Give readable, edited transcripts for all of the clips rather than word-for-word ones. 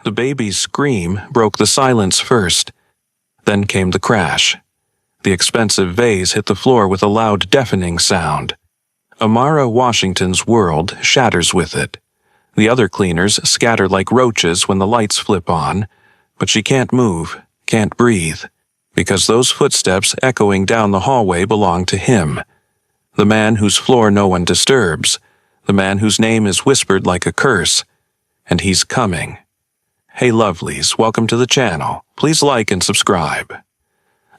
The baby's scream broke the silence first. Then came the crash. The expensive vase hit the floor with a loud, deafening sound. Amara Washington's world shatters with it. The other cleaners scatter like roaches when the lights flip on, but she can't move, can't breathe, because those footsteps echoing down the hallway belong to him. The man whose floor no one disturbs, the man whose name is whispered like a curse, and he's coming. Hey lovelies, welcome to the channel. Please like and subscribe.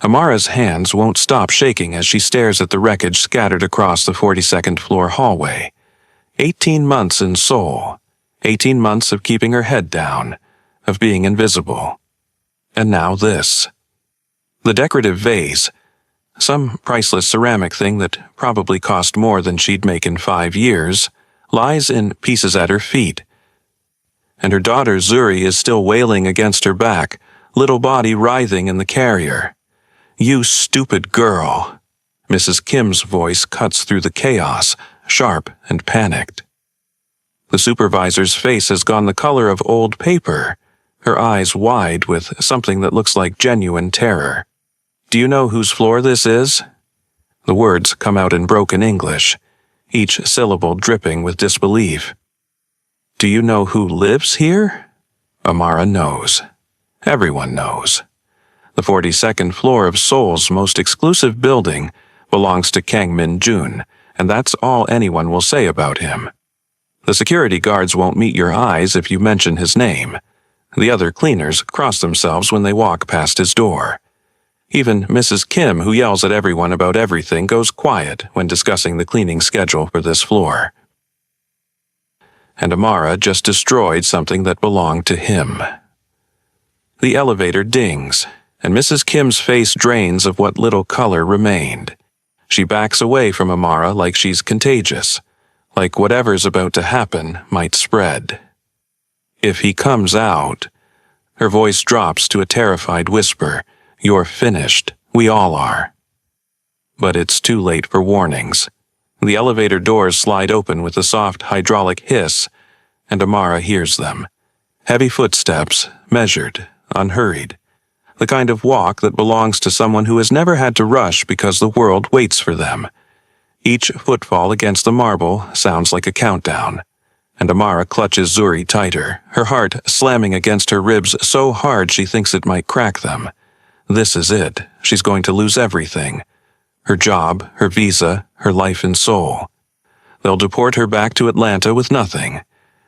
Amara's hands won't stop shaking as she stares at the wreckage scattered across the 42nd floor hallway. 18 months in Seoul. 18 months of keeping her head down, of being invisible. And now this. The decorative vase, some priceless ceramic thing that probably cost more than she'd make in 5 years, lies in pieces at her feet. And her daughter Zuri is still wailing against her back, little body writhing in the carrier. "You stupid girl." Mrs. Kim's voice cuts through the chaos, sharp and panicked. The supervisor's face has gone the color of old paper, her eyes wide with something that looks like genuine terror. "Do you know whose floor this is?" The words come out in broken English, each syllable dripping with disbelief. "Do you know who lives here?" Amara knows. Everyone knows. The 42nd floor of Seoul's most exclusive building belongs to Kang Min-jun, and that's all anyone will say about him. The security guards won't meet your eyes if you mention his name. The other cleaners cross themselves when they walk past his door. Even Mrs. Kim, who yells at everyone about everything, goes quiet when discussing the cleaning schedule for this floor. And Amara just destroyed something that belonged to him. The elevator dings, and Mrs. Kim's face drains of what little color remained. She backs away from Amara like she's contagious, like whatever's about to happen might spread. "If he comes out," her voice drops to a terrified whisper, "you're finished. We all are." But it's too late for warnings. The elevator doors slide open with a soft hydraulic hiss, and Amara hears them. Heavy footsteps, measured, unhurried. The kind of walk that belongs to someone who has never had to rush because the world waits for them. Each footfall against the marble sounds like a countdown, and Amara clutches Zuri tighter, her heart slamming against her ribs so hard she thinks it might crack them. This is it. She's going to lose everything. Her job, her visa, her life in Seoul. They'll deport her back to Atlanta with nothing,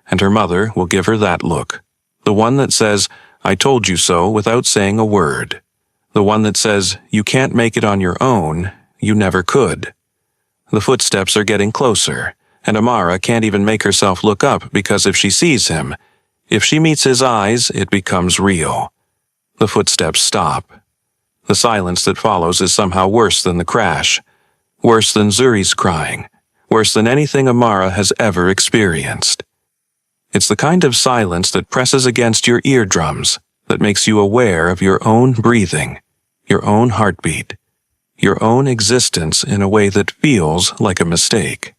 and her mother will give her that look. The one that says, "I told you so," without saying a word. The one that says, "You can't make it on your own. You never could." The footsteps are getting closer, and Amara can't even make herself look up because if she sees him, if she meets his eyes, it becomes real. The footsteps stop. The silence that follows is somehow worse than the crash, worse than Zuri's crying, worse than anything Amara has ever experienced. It's the kind of silence that presses against your eardrums, that makes you aware of your own breathing, your own heartbeat, your own existence in a way that feels like a mistake.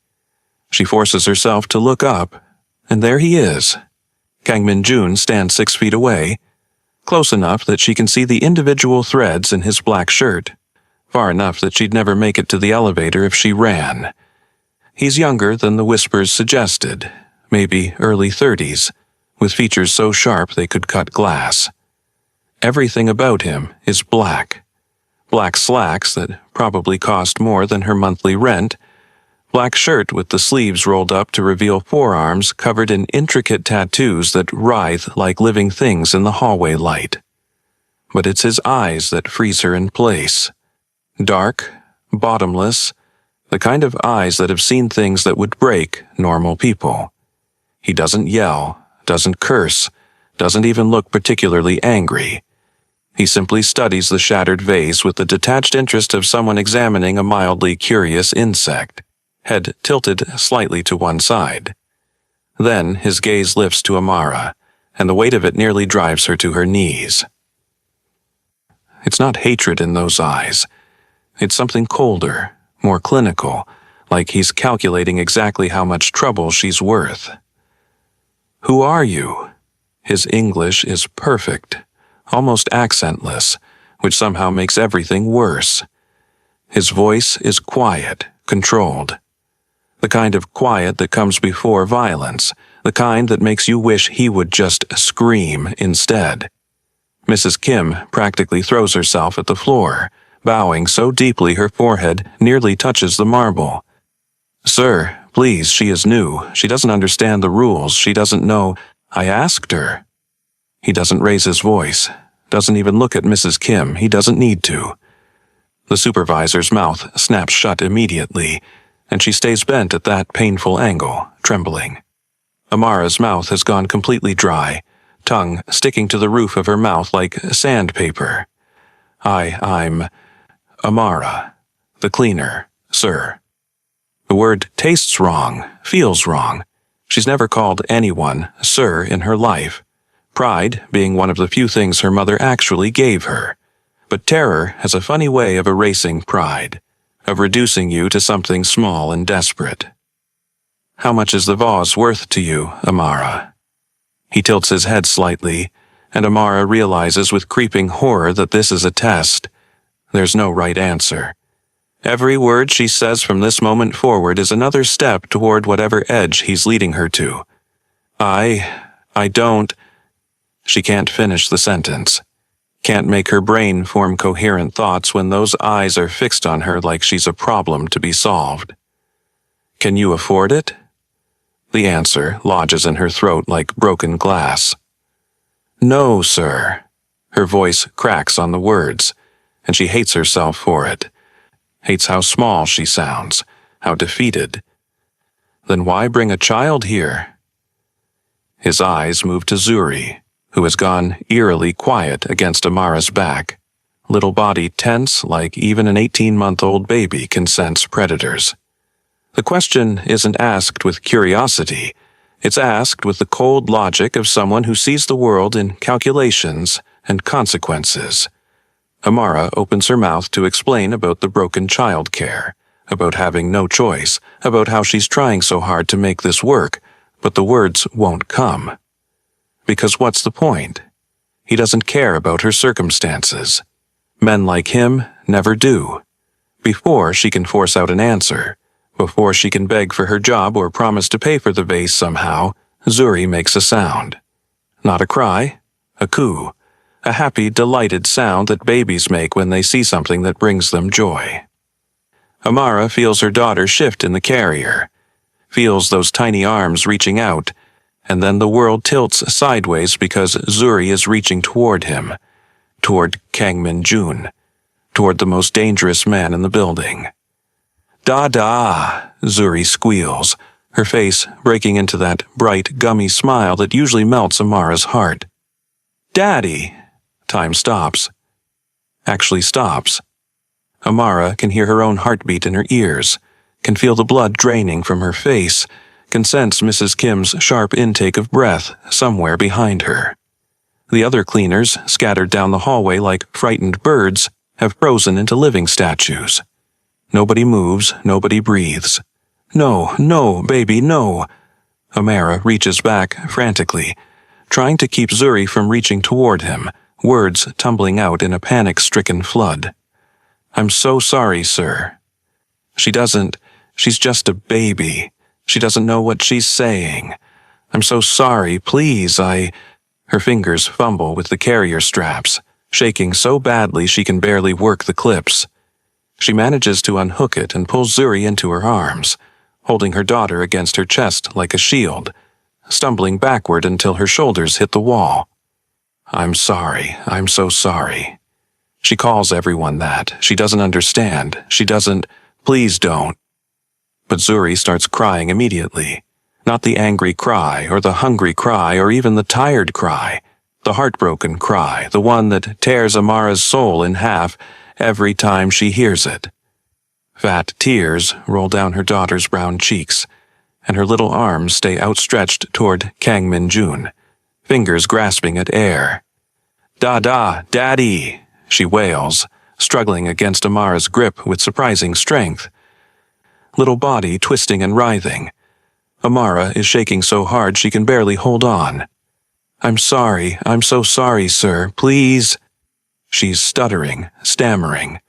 She forces herself to look up, and there he is. Kang Min-jun stands 6 feet away, close enough that she can see the individual threads in his black shirt, far enough that she'd never make it to the elevator if she ran. He's younger than the whispers suggested, maybe early 30s, with features so sharp they could cut glass. Everything about him is black. Black slacks that probably cost more than her monthly rent, black shirt with the sleeves rolled up to reveal forearms covered in intricate tattoos that writhe like living things in the hallway light. But it's his eyes that freeze her in place. Dark, bottomless, the kind of eyes that have seen things that would break normal people. He doesn't yell, doesn't curse, doesn't even look particularly angry. He simply studies the shattered vase with the detached interest of someone examining a mildly curious insect, head tilted slightly to one side. Then his gaze lifts to Amara, and the weight of it nearly drives her to her knees. It's not hatred in those eyes. It's something colder, more clinical, like he's calculating exactly how much trouble she's worth. "Who are you?" His English is perfect, almost accentless, which somehow makes everything worse. His voice is quiet, controlled. The kind of quiet that comes before violence, the kind that makes you wish he would just scream instead. Mrs. Kim practically throws herself at the floor, bowing so deeply her forehead nearly touches the marble. "Sir, please, she is new. She doesn't understand the rules. She doesn't know. I asked her." He doesn't raise his voice, doesn't even look at Mrs. Kim. He doesn't need to. The supervisor's mouth snaps shut immediately, and she stays bent at that painful angle, trembling. Amara's mouth has gone completely dry, tongue sticking to the roof of her mouth like sandpaper. I'm Amara, the cleaner, sir." The word tastes wrong, feels wrong. She's never called anyone sir in her life, pride being one of the few things her mother actually gave her. But terror has a funny way of erasing pride, of reducing you to something small and desperate. "How much is the vase worth to you, Amara?" He tilts his head slightly, and Amara realizes with creeping horror that this is a test. There's no right answer. Every word she says from this moment forward is another step toward whatever edge he's leading her to. I don't. She can't finish the sentence. Can't make her brain form coherent thoughts when those eyes are fixed on her like she's a problem to be solved. "Can you afford it?" The answer lodges in her throat like broken glass. "No, sir." Her voice cracks on the words, and she hates herself for it. Hates how small she sounds, how defeated. "Then why bring a child here?" His eyes move to Zuri, who has gone eerily quiet against Amara's back, little body tense like even an 18-month-old baby can sense predators. The question isn't asked with curiosity, it's asked with the cold logic of someone who sees the world in calculations and consequences. Amara opens her mouth to explain about the broken child care, about having no choice, about how she's trying so hard to make this work, but the words won't come. Because what's the point? He doesn't care about her circumstances. Men like him never do. Before she can force out an answer, before she can beg for her job or promise to pay for the vase somehow, Zuri makes a sound. Not a cry, a coo. A happy, delighted sound that babies make when they see something that brings them joy. Amara feels her daughter shift in the carrier, feels those tiny arms reaching out, and then the world tilts sideways because Zuri is reaching toward him, toward Kang Min-jun, toward the most dangerous man in the building. "Da-da," Zuri squeals, her face breaking into that bright, gummy smile that usually melts Amara's heart. "Daddy!" Time stops. Actually stops. Amara can hear her own heartbeat in her ears, can feel the blood draining from her face, can sense Mrs. Kim's sharp intake of breath somewhere behind her. The other cleaners, scattered down the hallway like frightened birds, have frozen into living statues. Nobody moves, nobody breathes. "No, no, baby, no." Amara reaches back frantically, trying to keep Zuri from reaching toward him, words tumbling out in a panic-stricken flood. "I'm so sorry, sir." She's just a baby. She doesn't know what she's saying. "I'm so sorry, please, Her fingers fumble with the carrier straps, shaking so badly she can barely work the clips. She manages to unhook it and pulls Zuri into her arms, holding her daughter against her chest like a shield, stumbling backward until her shoulders hit the wall. "I'm sorry, I'm so sorry." She calls everyone that. She doesn't understand. She doesn't. Please don't. But Zuri starts crying immediately. Not the angry cry, or the hungry cry, or even the tired cry. The heartbroken cry, the one that tears Amara's soul in half every time she hears it. Fat tears roll down her daughter's brown cheeks, and her little arms stay outstretched toward Kang Min-jun, fingers grasping at air. "Da-da, Daddy!" she wails, struggling against Amara's grip with surprising strength. Little body twisting and writhing. Amara is shaking so hard she can barely hold on. I'm sorry. I'm so sorry, sir. Please. She's stuttering, stammering,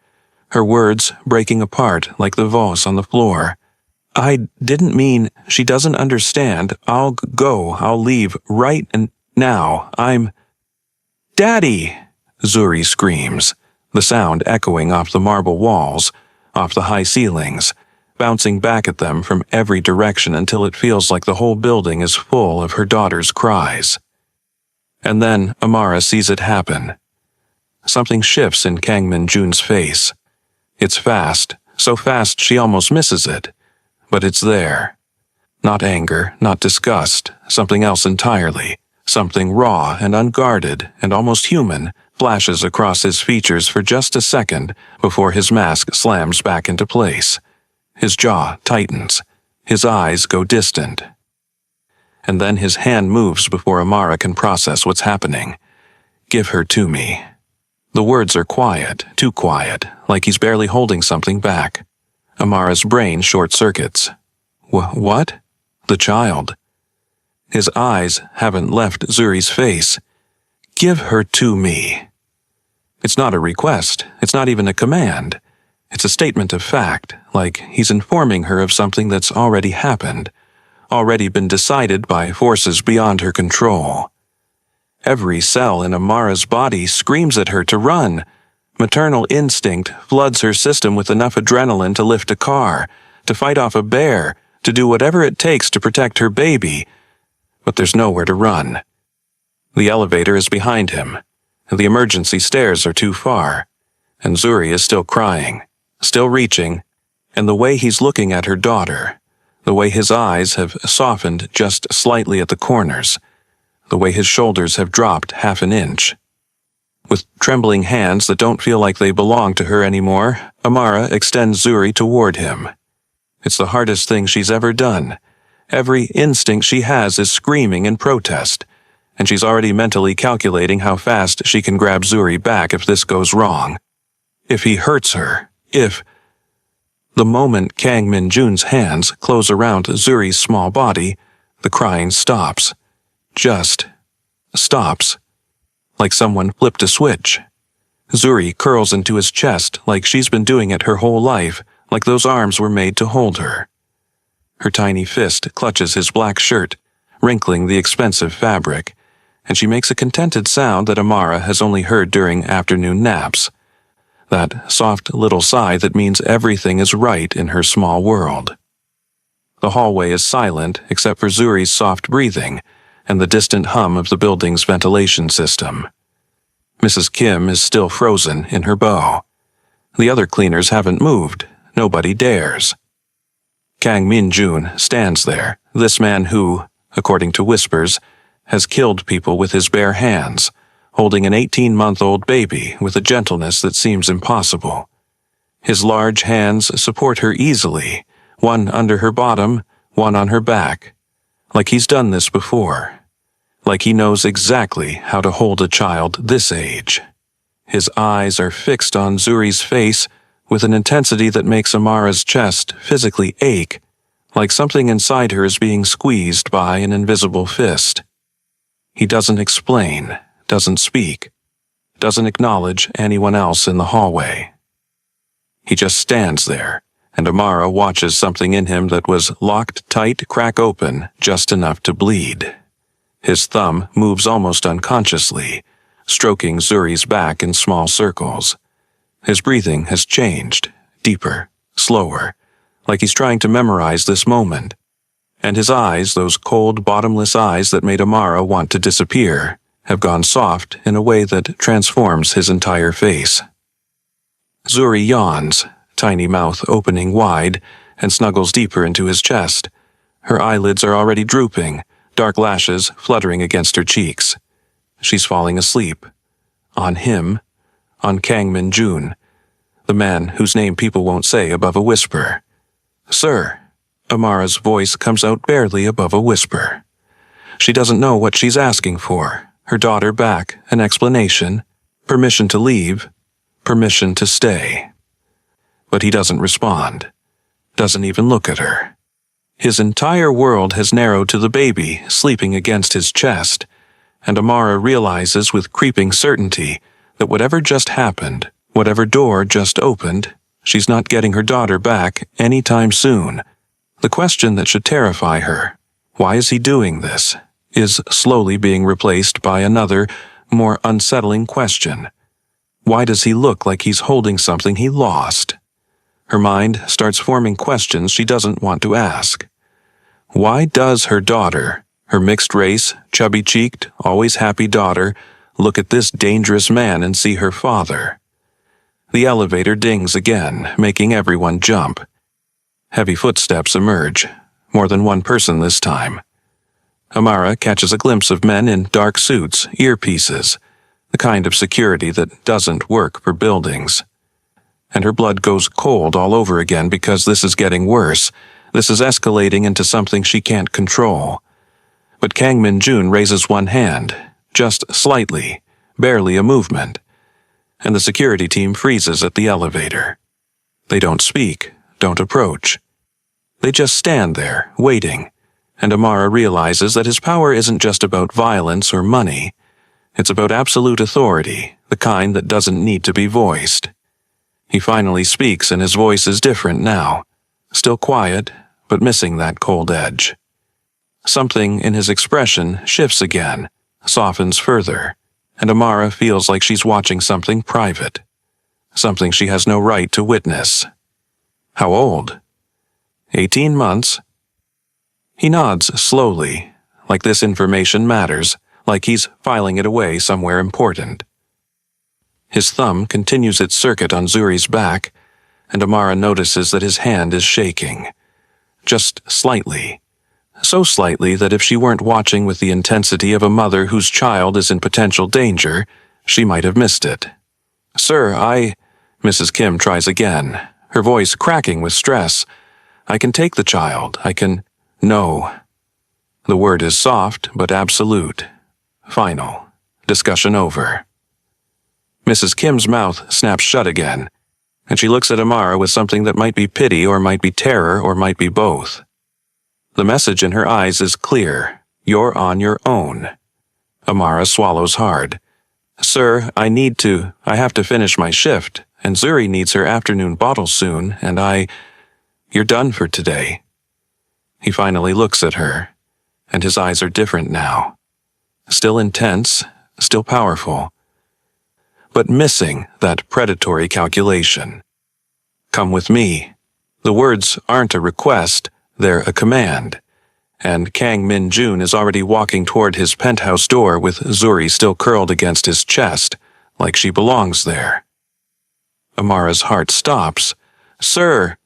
her words breaking apart like the vase on the floor. I didn't mean. She doesn't understand. I'll go. I'll leave right now. I'm... Daddy! Zuri screams, the sound echoing off the marble walls, off the high ceilings, bouncing back at them from every direction until it feels like the whole building is full of her daughter's cries. And then Amara sees it happen. Something shifts in Kang Min-jun's face. It's fast, so fast she almost misses it. But it's there. Not anger, not disgust, something else entirely. Something raw and unguarded and almost human flashes across his features for just a second before his mask slams back into place. His jaw tightens. His eyes go distant. And then his hand moves before Amara can process what's happening. Give her to me. The words are quiet, too quiet, like he's barely holding something back. Amara's brain short-circuits. What? The child. His eyes haven't left Zuri's face. Give her to me. It's not a request. It's not even a command. It's a statement of fact, like he's informing her of something that's already happened, already been decided by forces beyond her control. Every cell in Amara's body screams at her to run. Maternal instinct floods her system with enough adrenaline to lift a car, to fight off a bear, to do whatever it takes to protect her baby. But there's nowhere to run. The elevator is behind him. The emergency stairs are too far. And Zuri is still crying, still reaching, and the way he's looking at her daughter, the way his eyes have softened just slightly at the corners, the way his shoulders have dropped half an inch. With trembling hands that don't feel like they belong to her anymore, Amara extends Zuri toward him. It's the hardest thing she's ever done. Every instinct she has is screaming in protest, and she's already mentally calculating how fast she can grab Zuri back if this goes wrong. If he hurts her, if... The moment Kang Min-jun's hands close around Zuri's small body, the crying stops. Just stops. Like someone flipped a switch. Zuri curls into his chest like she's been doing it her whole life, like those arms were made to hold her. Her tiny fist clutches his black shirt, wrinkling the expensive fabric, and she makes a contented sound that Amara has only heard during afternoon naps. That soft little sigh that means everything is right in her small world. The hallway is silent except for Zuri's soft breathing and the distant hum of the building's ventilation system. Mrs. Kim is still frozen in her bow. The other cleaners haven't moved. Nobody dares. Kang Min-jun stands there, this man who, according to whispers, has killed people with his bare hands, holding an 18-month-old baby with a gentleness that seems impossible. His large hands support her easily, one under her bottom, one on her back, like he's done this before, like he knows exactly how to hold a child this age. His eyes are fixed on Zuri's face with an intensity that makes Amara's chest physically ache, like something inside her is being squeezed by an invisible fist. He doesn't explain, doesn't speak, doesn't acknowledge anyone else in the hallway. He just stands there, and Amara watches something in him that was locked tight crack open just enough to bleed. His thumb moves almost unconsciously, stroking Zuri's back in small circles. His breathing has changed, deeper, slower, like he's trying to memorize this moment. And his eyes, those cold, bottomless eyes that made Amara want to disappear, have gone soft in a way that transforms his entire face. Zuri yawns, tiny mouth opening wide, and snuggles deeper into his chest. Her eyelids are already drooping, dark lashes fluttering against her cheeks. She's falling asleep. On him, on Kang Min-jun, the man whose name people won't say above a whisper. Sir, Amara's voice comes out barely above a whisper. She doesn't know what she's asking for. Her daughter back, an explanation, permission to leave, permission to stay. But he doesn't respond, doesn't even look at her. His entire world has narrowed to the baby sleeping against his chest, and Amara realizes with creeping certainty that whatever just happened, whatever door just opened, she's not getting her daughter back anytime soon. The question that should terrify her, why is he doing this, is slowly being replaced by another, more unsettling question. Why does he look like he's holding something he lost? Her mind starts forming questions she doesn't want to ask. Why does her daughter, her mixed-race, chubby-cheeked, always happy daughter, look at this dangerous man and see her father? The elevator dings again, making everyone jump. Heavy footsteps emerge, more than one person this time. Amara catches a glimpse of men in dark suits, earpieces, the kind of security that doesn't work for buildings. And her blood goes cold all over again because this is getting worse. This is escalating into something she can't control. But Kang Min-jun raises one hand, just slightly, barely a movement, and the security team freezes at the elevator. They don't speak, don't approach. They just stand there, waiting, and Amara realizes that his power isn't just about violence or money. It's about absolute authority, the kind that doesn't need to be voiced. He finally speaks and his voice is different now, still quiet, but missing that cold edge. Something in his expression shifts again, softens further, and Amara feels like she's watching something private, something she has no right to witness. How old? 18 months? He nods slowly, like this information matters, like he's filing it away somewhere important. His thumb continues its circuit on Zuri's back, and Amara notices that his hand is shaking. Just slightly. So slightly that if she weren't watching with the intensity of a mother whose child is in potential danger, she might have missed it. "Sir, Mrs. Kim tries again, her voice cracking with stress. "I can take the child. I can—" "No." The word is soft but absolute. Final. Discussion over. Mrs. Kim's mouth snaps shut again, and she looks at Amara with something that might be pity or might be terror or might be both. The message in her eyes is clear. You're on your own. Amara swallows hard. "Sir, I have to finish my shift, and Zuri needs her afternoon bottle soon, and You're done for today." He finally looks at her, and his eyes are different now. Still intense, still powerful, but missing that predatory calculation. "Come with me." The words aren't a request, they're a command, and Kang Min-jun is already walking toward his penthouse door with Zuri still curled against his chest, like she belongs there. Amara's heart stops. "Sir!"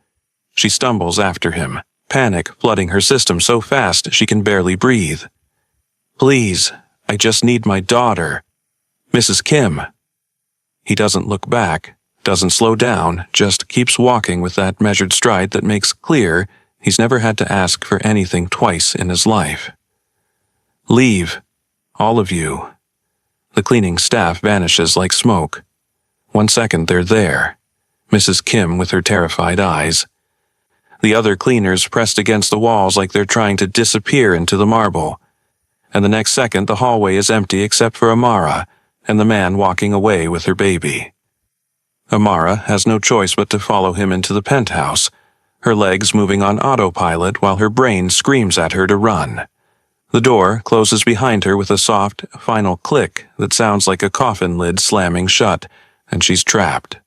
She stumbles after him, panic flooding her system so fast she can barely breathe. "Please, I just need my daughter. Mrs. Kim." He doesn't look back, doesn't slow down, just keeps walking with that measured stride that makes clear he's never had to ask for anything twice in his life. "Leave. All of you." The cleaning staff vanishes like smoke. 1 second they're there. Mrs. Kim with her terrified eyes. The other cleaners pressed against the walls like they're trying to disappear into the marble. And the next second the hallway is empty except for Amara and the man walking away with her baby. Amara has no choice but to follow him into the penthouse, her legs moving on autopilot while her brain screams at her to run. The door closes behind her with a soft, final click that sounds like a coffin lid slamming shut, and she's trapped.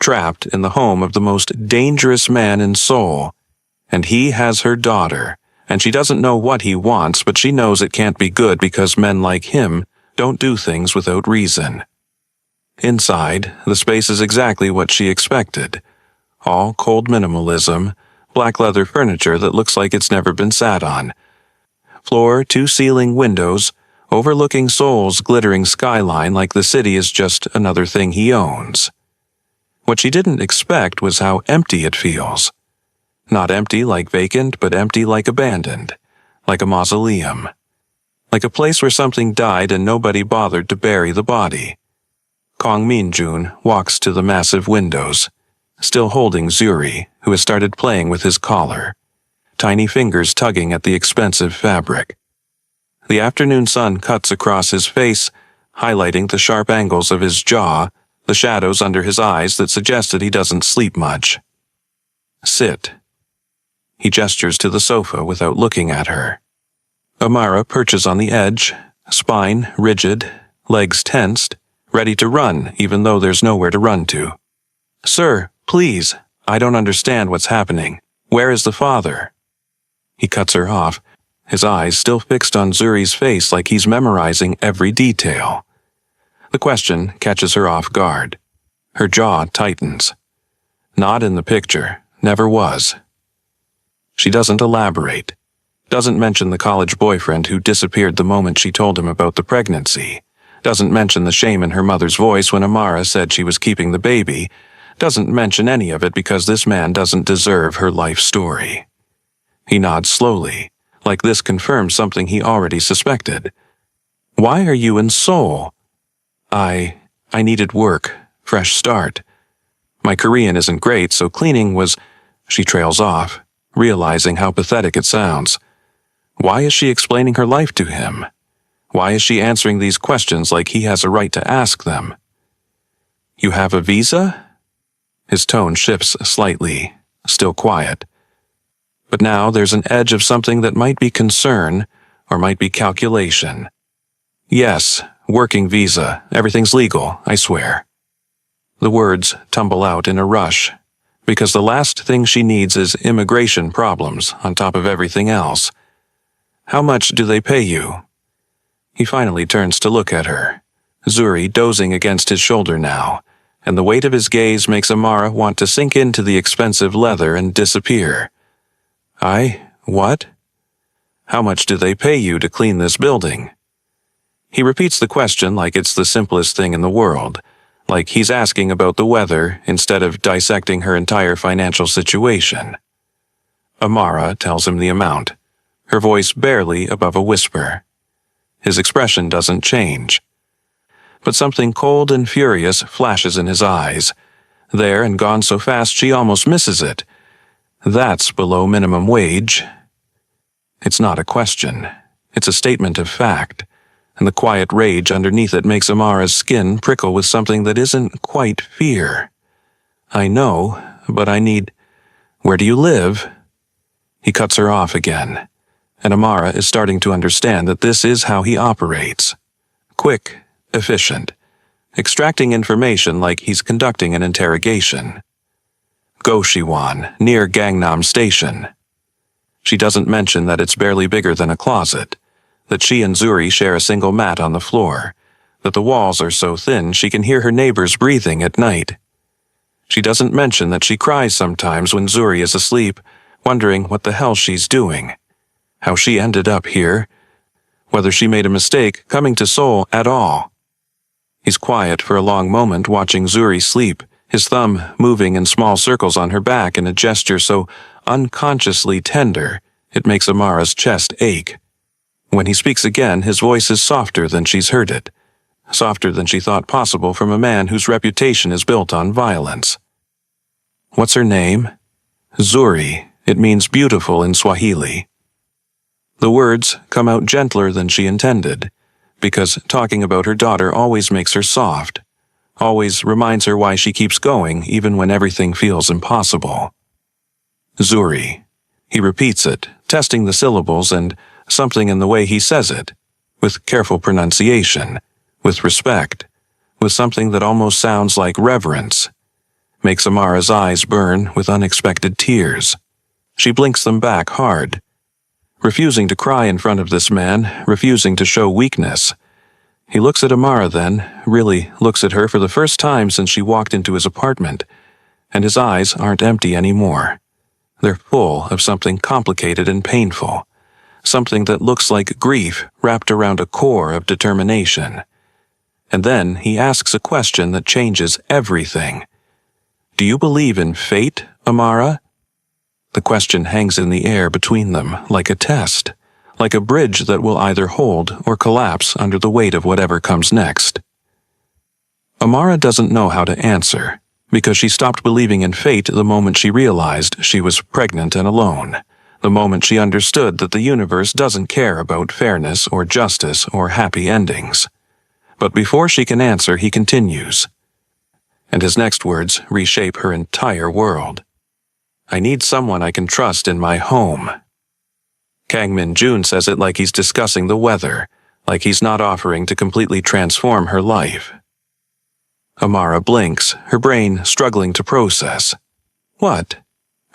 Trapped in the home of the most dangerous man in Seoul, and he has her daughter, and she doesn't know what he wants, but she knows it can't be good because men like him don't do things without reason. Inside, the space is exactly what she expected. All cold minimalism, black leather furniture that looks like it's never been sat on. Floor-to-ceiling windows, overlooking Seoul's glittering skyline like the city is just another thing he owns. What she didn't expect was how empty it feels. Not empty like vacant, but empty like abandoned, like a mausoleum. Like a place where something died and nobody bothered to bury the body. Kang Min-jun walks to the massive windows, still holding Zuri, who has started playing with his collar, tiny fingers tugging at the expensive fabric. The afternoon sun cuts across his face, highlighting the sharp angles of his jaw, the shadows under his eyes that suggested he doesn't sleep much. Sit. He gestures to the sofa without looking at her. Amara perches on the edge, spine rigid, legs tensed, ready to run even though there's nowhere to run to. Sir, please, I don't understand what's happening. Where is the father? He cuts her off, his eyes still fixed on Zuri's face like he's memorizing every detail. The question catches her off guard. Her jaw tightens. Not in the picture, never was. She doesn't elaborate, doesn't mention the college boyfriend who disappeared the moment she told him about the pregnancy, doesn't mention the shame in her mother's voice when Amara said she was keeping the baby, doesn't mention any of it because this man doesn't deserve her life story. He nods slowly, like this confirms something he already suspected. Why are you in Seoul? I needed work, fresh start. My Korean isn't great, so cleaning was... She trails off, realizing how pathetic it sounds. Why is she explaining her life to him? Why is she answering these questions like he has a right to ask them? You have a visa? His tone shifts slightly, still quiet. But now there's an edge of something that might be concern, or might be calculation. Yes, working visa, everything's legal, I swear. The words tumble out in a rush, because the last thing she needs is immigration problems on top of everything else. How much do they pay you? He finally turns to look at her, Zuri dozing against his shoulder now, and the weight of his gaze makes Amara want to sink into the expensive leather and disappear. What? How much do they pay you to clean this building? He repeats the question like it's the simplest thing in the world, like he's asking about the weather instead of dissecting her entire financial situation. Amara tells him the amount, her voice barely above a whisper. His expression doesn't change. But something cold and furious flashes in his eyes, there and gone so fast she almost misses it. That's below minimum wage. It's not a question. It's a statement of fact, and the quiet rage underneath it makes Amara's skin prickle with something that isn't quite fear. I know, but I need... Where do you live? He cuts her off again, and Amara is starting to understand that this is how he operates. Quick, efficient, extracting information like he's conducting an interrogation. Goshiwon, near Gangnam Station. She doesn't mention that it's barely bigger than a closet, that she and Zuri share a single mat on the floor, that the walls are so thin she can hear her neighbors breathing at night. She doesn't mention that she cries sometimes when Zuri is asleep, wondering what the hell she's doing, how she ended up here, whether she made a mistake coming to Seoul at all. He's quiet for a long moment watching Zuri sleep, his thumb moving in small circles on her back in a gesture so unconsciously tender it makes Amara's chest ache. When he speaks again, his voice is softer than she's heard it, softer than she thought possible from a man whose reputation is built on violence. What's her name? Zuri. It means beautiful in Swahili. The words come out gentler than she intended, because talking about her daughter always makes her soft, always reminds her why she keeps going even when everything feels impossible. Zuri. He repeats it, testing the syllables and something in the way he says it, with careful pronunciation, with respect, with something that almost sounds like reverence, makes Amara's eyes burn with unexpected tears. She blinks them back hard, refusing to cry in front of this man, refusing to show weakness. He looks at Amara then, really looks at her for the first time since she walked into his apartment, and his eyes aren't empty anymore. They're full of something complicated and painful, something that looks like grief wrapped around a core of determination. And then he asks a question that changes everything. Do you believe in fate, Amara? The question hangs in the air between them like a test, like a bridge that will either hold or collapse under the weight of whatever comes next. Amara doesn't know how to answer, because she stopped believing in fate the moment she realized she was pregnant and alone, the moment she understood that the universe doesn't care about fairness or justice or happy endings. But before she can answer, he continues. And his next words reshape her entire world. I need someone I can trust in my home. Kang Min-jun says it like he's discussing the weather, like he's not offering to completely transform her life. Amara blinks, her brain struggling to process. What?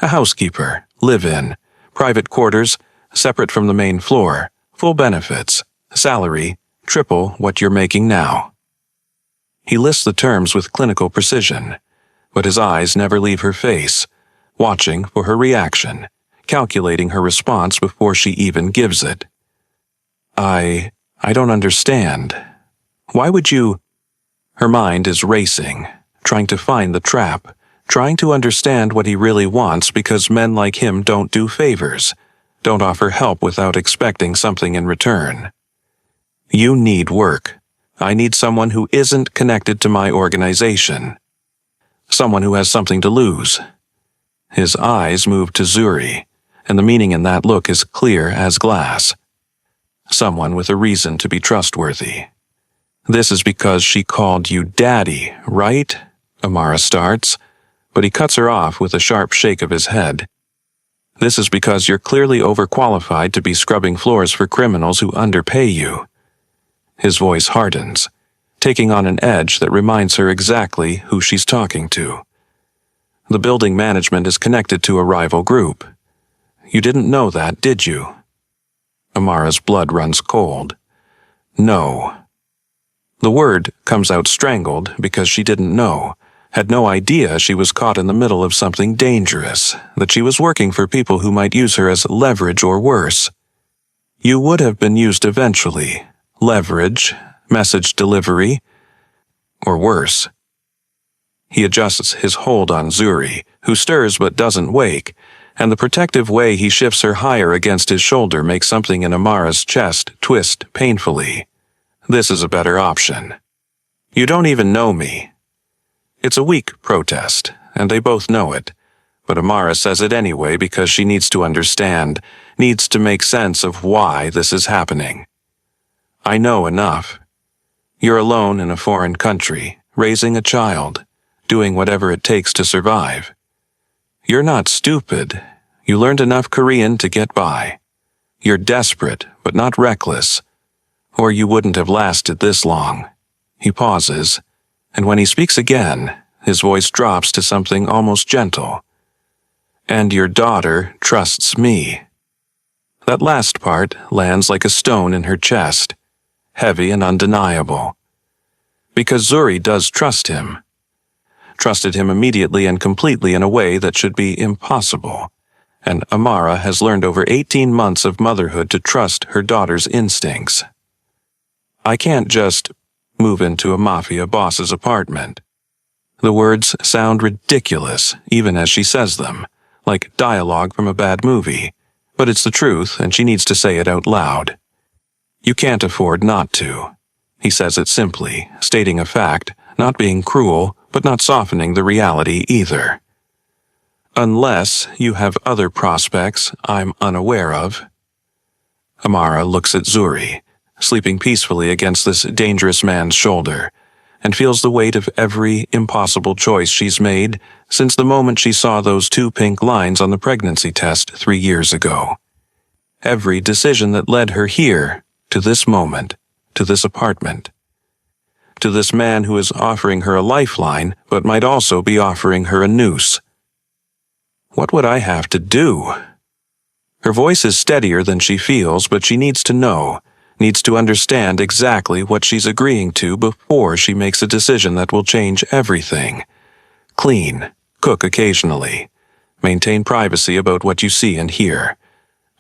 A housekeeper, live-in, private quarters, separate from the main floor, full benefits, salary, triple what you're making now. He lists the terms with clinical precision, but his eyes never leave her face, watching for her reaction, calculating her response before she even gives it. I don't understand. Why would you? Her mind is racing, trying to find the trap, trying to understand what he really wants because men like him don't do favors, don't offer help without expecting something in return. You need work. I need someone who isn't connected to my organization. Someone who has something to lose. His eyes move to Zuri, and the meaning in that look is clear as glass. Someone with a reason to be trustworthy. This is because she called you daddy, right? Amara starts, but he cuts her off with a sharp shake of his head. This is because you're clearly overqualified to be scrubbing floors for criminals who underpay you. His voice hardens, taking on an edge that reminds her exactly who she's talking to. The building management is connected to a rival group. You didn't know that, did you? Amara's blood runs cold. No. The word comes out strangled because she didn't know, had no idea she was caught in the middle of something dangerous, that she was working for people who might use her as leverage or worse. You would have been used eventually. Leverage, message delivery, or worse. He adjusts his hold on Zuri, who stirs but doesn't wake, and the protective way he shifts her higher against his shoulder makes something in Amara's chest twist painfully. This is a better option. You don't even know me. It's a weak protest, and they both know it, but Amara says it anyway because she needs to understand, needs to make sense of why this is happening. I know enough. You're alone in a foreign country, raising a child, doing whatever it takes to survive. You're not stupid. You learned enough Korean to get by. You're desperate, but not reckless. Or you wouldn't have lasted this long. He pauses, and when he speaks again, his voice drops to something almost gentle. And your daughter trusts me. That last part lands like a stone in her chest, heavy and undeniable. Because Zuri does trust him. Trusted him immediately and completely in a way that should be impossible. And Amara has learned over 18 months of motherhood to trust her daughter's instincts. I can't just move into a Mafia boss's apartment. The words sound ridiculous, even as she says them, like dialogue from a bad movie. But it's the truth, and she needs to say it out loud. You can't afford not to. He says it simply, stating a fact, not being cruel, but not softening the reality either. Unless you have other prospects I'm unaware of. Amara looks at Zuri, sleeping peacefully against this dangerous man's shoulder, and feels the weight of every impossible choice she's made since the moment she saw those 2 pink lines on the pregnancy test 3 years ago. Every decision that led her here, to this moment, to this apartment. To this man who is offering her a lifeline, but might also be offering her a noose. What would I have to do? Her voice is steadier than she feels, but she needs to know, needs to understand exactly what she's agreeing to before she makes a decision that will change everything. Clean, cook occasionally, maintain privacy about what you see and hear.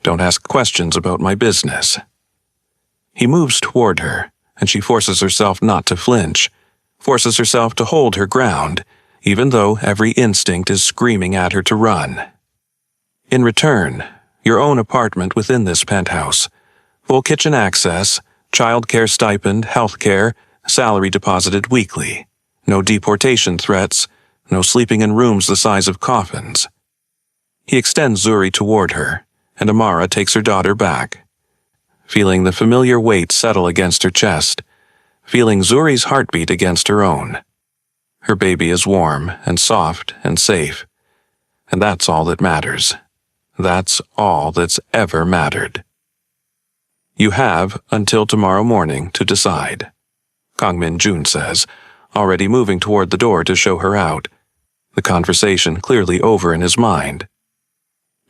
Don't ask questions about my business. He moves toward her, and she forces herself not to flinch, forces herself to hold her ground, even though every instinct is screaming at her to run. In return, your own apartment within this penthouse, full kitchen access, child care stipend, health care, salary deposited weekly, no deportation threats, no sleeping in rooms the size of coffins. He extends Zuri toward her, and Amara takes her daughter back. Feeling the familiar weight settle against her chest, feeling Zuri's heartbeat against her own. Her baby is warm and soft and safe, and that's all that matters. That's all that's ever mattered. You have until tomorrow morning to decide, Kangmin Jun says, already moving toward the door to show her out, the conversation clearly over in his mind.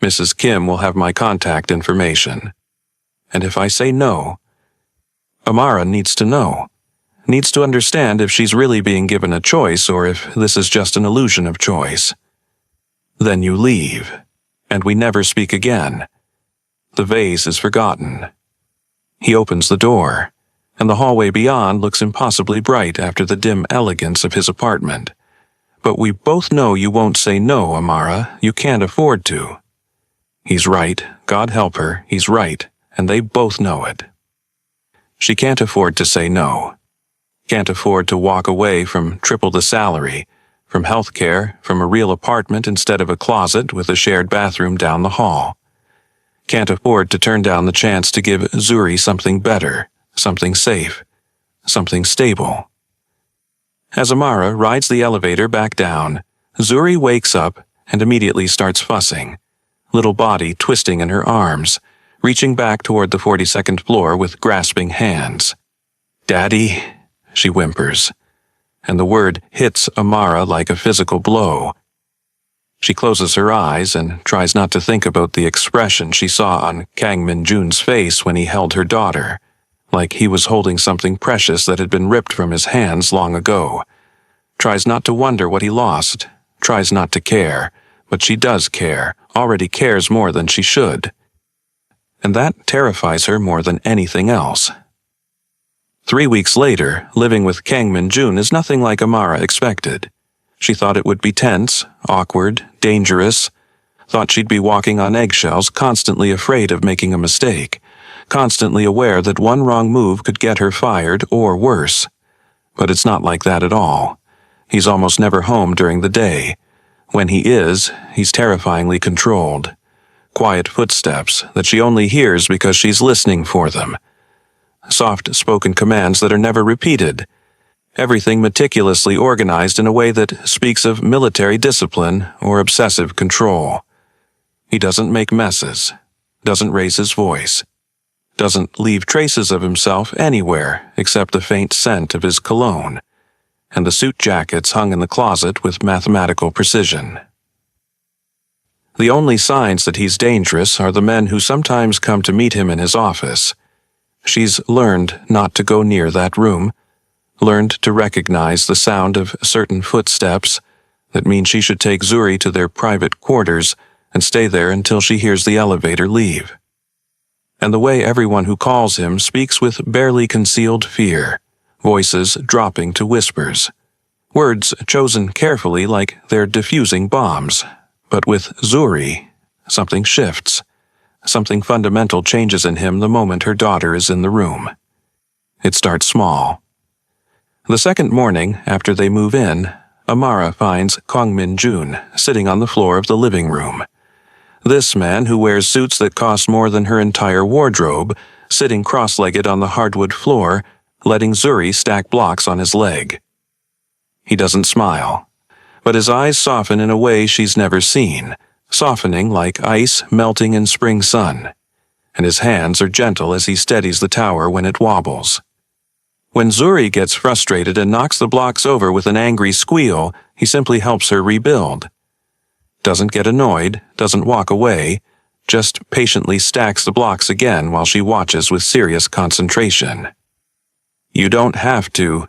Mrs. Kim will have my contact information. And if I say no, Amara needs to know, needs to understand if she's really being given a choice or if this is just an illusion of choice. Then you leave, and we never speak again. The vase is forgotten. He opens the door, and the hallway beyond looks impossibly bright after the dim elegance of his apartment. But we both know you won't say no, Amara. You can't afford to. He's right. God help her. He's right. And they both know it. She can't afford to say no. Can't afford to walk away from triple the salary, from health care, from a real apartment instead of a closet with a shared bathroom down the hall. Can't afford to turn down the chance to give Zuri something better, something safe, something stable. As Amara rides the elevator back down, Zuri wakes up and immediately starts fussing, little body twisting in her arms, reaching back toward the 42nd floor with grasping hands. "Daddy," she whimpers, and the word hits Amara like a physical blow. She closes her eyes and tries not to think about the expression she saw on Kangmin Jun's face when he held her daughter, like he was holding something precious that had been ripped from his hands long ago. Tries not to wonder what he lost, tries not to care, but she does care, already cares more than she should. And that terrifies her more than anything else. 3 weeks later, living with Kangmin Jun is nothing like Amara expected. She thought it would be tense, awkward, dangerous, thought she'd be walking on eggshells, constantly afraid of making a mistake, constantly aware that one wrong move could get her fired or worse. But it's not like that at all. He's almost never home during the day. When he is, he's terrifyingly controlled. Quiet footsteps that she only hears because she's listening for them. Soft-spoken commands that are never repeated. Everything meticulously organized in a way that speaks of military discipline or obsessive control. He doesn't make messes, doesn't raise his voice, doesn't leave traces of himself anywhere except the faint scent of his cologne, and the suit jackets hung in the closet with mathematical precision. The only signs that he's dangerous are the men who sometimes come to meet him in his office. She's learned not to go near that room, learned to recognize the sound of certain footsteps that mean she should take Zuri to their private quarters and stay there until she hears the elevator leave. And the way everyone who calls him speaks with barely concealed fear, voices dropping to whispers, words chosen carefully like they're diffusing bombs. But with Zuri, something shifts. Something fundamental changes in him the moment her daughter is in the room. It starts small. The second morning after they move in, Amara finds Kangmin Jun sitting on the floor of the living room. This man, who wears suits that cost more than her entire wardrobe, sitting cross-legged on the hardwood floor, letting Zuri stack blocks on his leg. He doesn't smile, but his eyes soften in a way she's never seen, softening like ice melting in spring sun, and his hands are gentle as he steadies the tower when it wobbles. When Zuri gets frustrated and knocks the blocks over with an angry squeal, he simply helps her rebuild. Doesn't get annoyed, doesn't walk away, just patiently stacks the blocks again while she watches with serious concentration. "You don't have to,"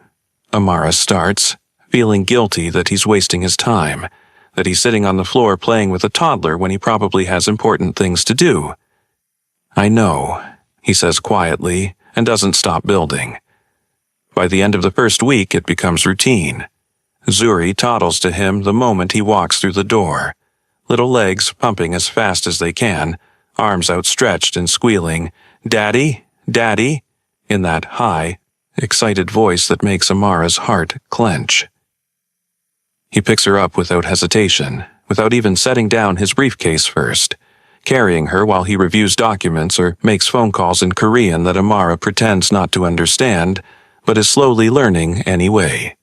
Amara starts, feeling guilty that he's wasting his time, that he's sitting on the floor playing with a toddler when he probably has important things to do. "I know," he says quietly, and doesn't stop building. By the end of the first week, it becomes routine. Zuri toddles to him the moment he walks through the door, little legs pumping as fast as they can, arms outstretched and squealing, "Daddy, Daddy," in that high, excited voice that makes Amara's heart clench. He picks her up without hesitation, without even setting down his briefcase first, carrying her while he reviews documents or makes phone calls in Korean that Amara pretends not to understand, but is slowly learning anyway.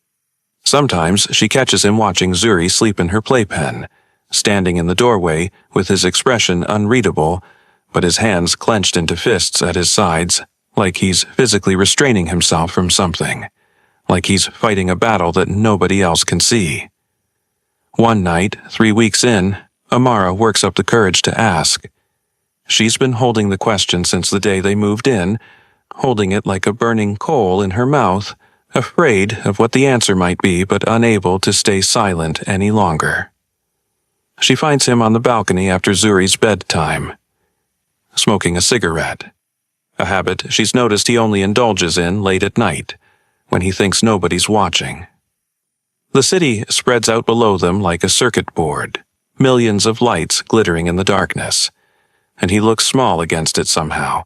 Sometimes she catches him watching Zuri sleep in her playpen, standing in the doorway with his expression unreadable, but his hands clenched into fists at his sides, like he's physically restraining himself from something, like he's fighting a battle that nobody else can see. One night, 3 weeks in, Amara works up the courage to ask. She's been holding the question since the day they moved in, holding it like a burning coal in her mouth, afraid of what the answer might be but unable to stay silent any longer. She finds him on the balcony after Zuri's bedtime, smoking a cigarette, a habit she's noticed he only indulges in late at night, when he thinks nobody's watching. The city spreads out below them like a circuit board, millions of lights glittering in the darkness, and he looks small against it somehow,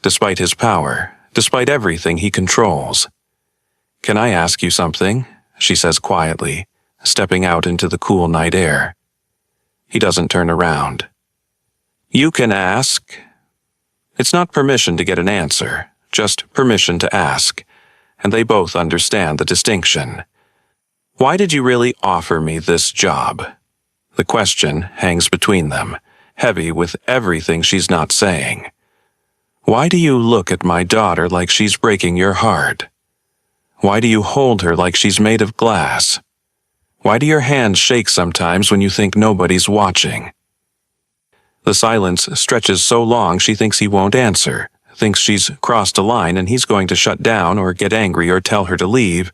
despite his power, despite everything he controls. "Can I ask you something?" she says quietly, stepping out into the cool night air. He doesn't turn around. "You can ask." It's not permission to get an answer, just permission to ask, and they both understand the distinction. "Why did you really offer me this job?" The question hangs between them, heavy with everything she's not saying. "Why do you look at my daughter like she's breaking your heart? Why do you hold her like she's made of glass? Why do your hands shake sometimes when you think nobody's watching?" The silence stretches so long she thinks he won't answer, thinks she's crossed a line and he's going to shut down or get angry or tell her to leave.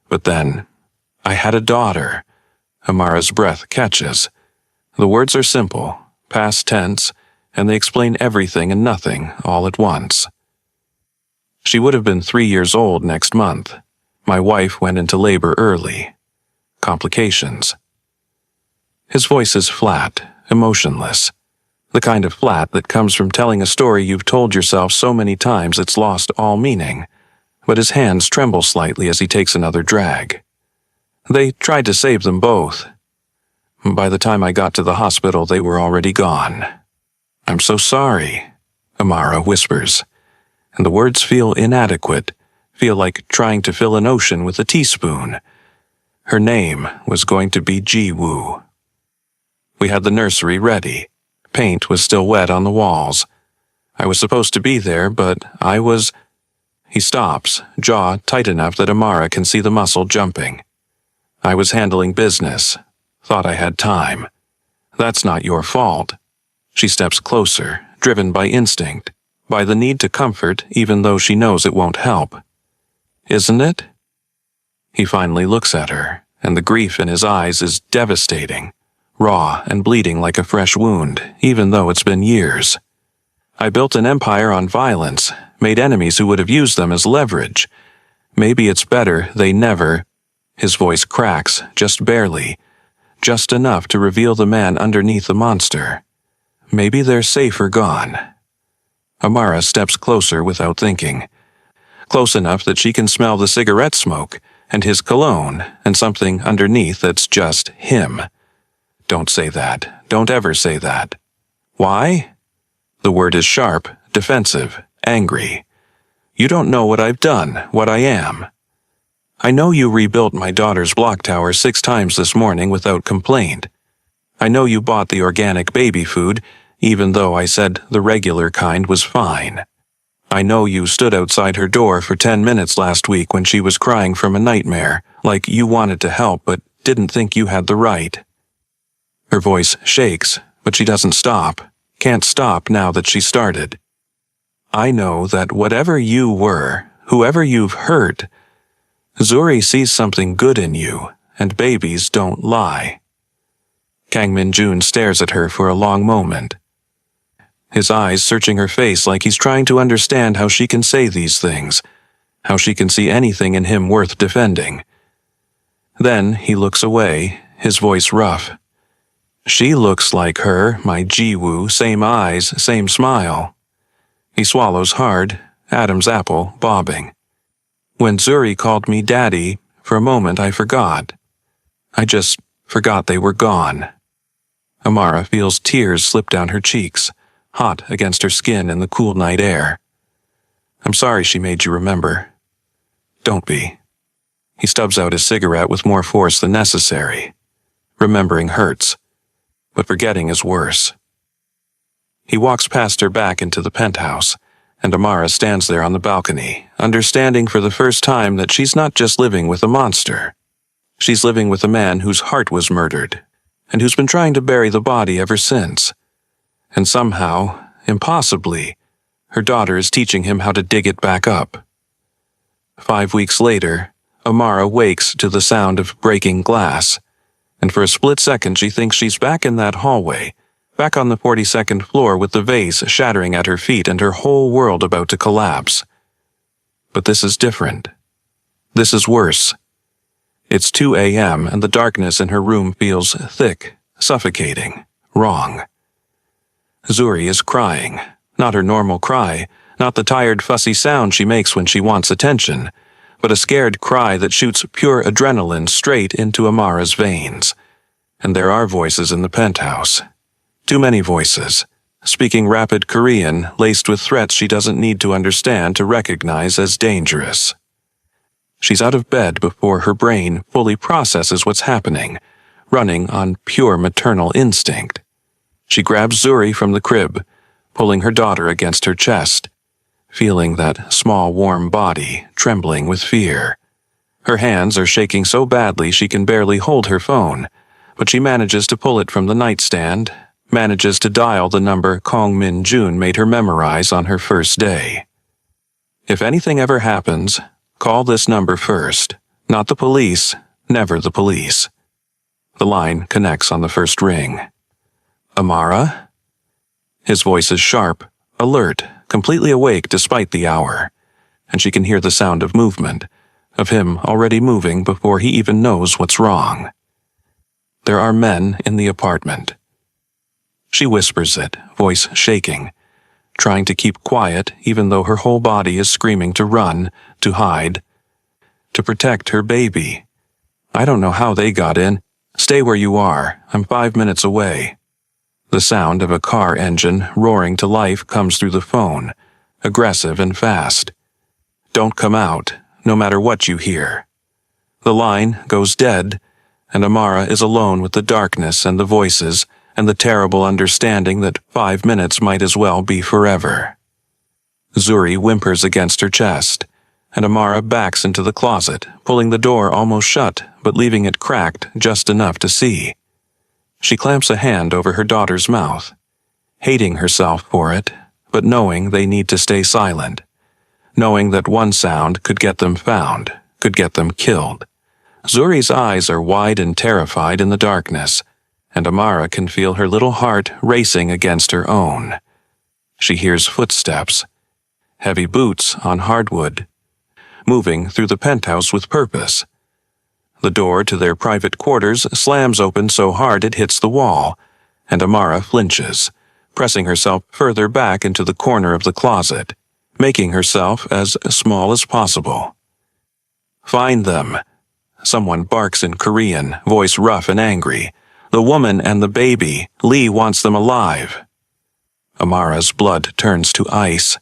But then, "I had a daughter." Amara's breath catches. The words are simple, past tense, and they explain everything and nothing all at once. "She would have been 3 years old next month. My wife went into labor early. Complications." His voice is flat, emotionless. The kind of flat that comes from telling a story you've told yourself so many times it's lost all meaning, but his hands tremble slightly as he takes another drag. "They tried to save them both. By the time I got to the hospital, they were already gone." "I'm so sorry," Amara whispers, and the words feel inadequate, feel like trying to fill an ocean with a teaspoon. Her name was going to be Ji-woo. "We had the nursery ready. Paint was still wet on the walls. I was supposed to be there, but I was—" He stops, jaw tight enough that Amara can see the muscle jumping. "I was handling business. Thought I had time. That's not your fault." She steps closer, driven by instinct, by the need to comfort even though she knows it won't help. "Isn't it?" He finally looks at her, and the grief in his eyes is devastating, raw and bleeding like a fresh wound, even though it's been years. "I built an empire on violence, made enemies who would have used them as leverage. Maybe it's better they never—" His voice cracks, just barely, just enough to reveal the man underneath the monster. "Maybe they're safer gone." Amara steps closer without thinking, close enough that she can smell the cigarette smoke and his cologne and something underneath that's just him. "Don't say that. Don't ever say that." "Why?" The word is sharp, defensive, angry. "You don't know what I've done, what I am. I know you rebuilt my daughter's block tower 6 times this morning without complaint. I know you bought the organic baby food, even though I said the regular kind was fine. I know you stood outside her door for 10 minutes last week when she was crying from a nightmare, like you wanted to help but didn't think you had the right." Her voice shakes, but she doesn't stop, can't stop now that she started. "I know that whatever you were, whoever you've hurt, Zuri sees something good in you, and babies don't lie." Kang Min-jun stares at her for a long moment, his eyes searching her face like he's trying to understand how she can say these things, how she can see anything in him worth defending. Then he looks away, his voice rough. "She looks like her, my Ji-woo, same eyes, same smile." He swallows hard, Adam's apple bobbing. "When Zuri called me daddy, for a moment I forgot. I just forgot they were gone." Amara feels tears slip down her cheeks, hot against her skin in the cool night air. I'm sorry she made you remember. Don't be. He stubs out his cigarette with more force than necessary. Remembering hurts, but forgetting is worse. He walks past her back into the penthouse, and Amara stands there on the balcony, understanding for the first time that she's not just living with a monster. She's living with a man whose heart was murdered, and who's been trying to bury the body ever since. And somehow, impossibly, her daughter is teaching him how to dig it back up. 5 weeks later, Amara wakes to the sound of breaking glass, and for a split second she thinks she's back in that hallway, back on the 42nd floor with the vase shattering at her feet and her whole world about to collapse. But this is different. This is worse. It's 2 a.m. and the darkness in her room feels thick, suffocating, wrong. Zuri is crying, not her normal cry, not the tired, fussy sound she makes when she wants attention, but a scared cry that shoots pure adrenaline straight into Amara's veins. And there are voices in the penthouse. Too many voices, speaking rapid Korean laced with threats she doesn't need to understand to recognize as dangerous. She's out of bed before her brain fully processes what's happening, running on pure maternal instinct. She grabs Zuri from the crib, pulling her daughter against her chest, feeling that small warm body trembling with fear. Her hands are shaking so badly she can barely hold her phone, but she manages to pull it from the nightstand, manages to dial the number Kong Min Jun made her memorize on her first day. If anything ever happens, call this number first. Not the police, never the police. The line connects on the first ring. Amara? His voice is sharp, alert, completely awake despite the hour, and she can hear the sound of movement, of him already moving before he even knows what's wrong. There are men in the apartment. She whispers it, voice shaking, trying to keep quiet even though her whole body is screaming to run, to hide, to protect her baby. I don't know how they got in. Stay where you are. I'm 5 minutes away. The sound of a car engine roaring to life comes through the phone, aggressive and fast. Don't come out, no matter what you hear. The line goes dead, and Amara is alone with the darkness and the voices and the terrible understanding that 5 minutes might as well be forever. Zuri whimpers against her chest, and Amara backs into the closet, pulling the door almost shut but leaving it cracked just enough to see. She clamps a hand over her daughter's mouth, hating herself for it, but knowing they need to stay silent, knowing that one sound could get them found, could get them killed. Zuri's eyes are wide and terrified in the darkness, and Amara can feel her little heart racing against her own. She hears footsteps, heavy boots on hardwood, moving through the penthouse with purpose. The door to their private quarters slams open so hard it hits the wall, and Amara flinches, pressing herself further back into the corner of the closet, making herself as small as possible. Find them. Someone barks in Korean, voice rough and angry. The woman and the baby. Lee wants them alive. Amara's blood turns to ice.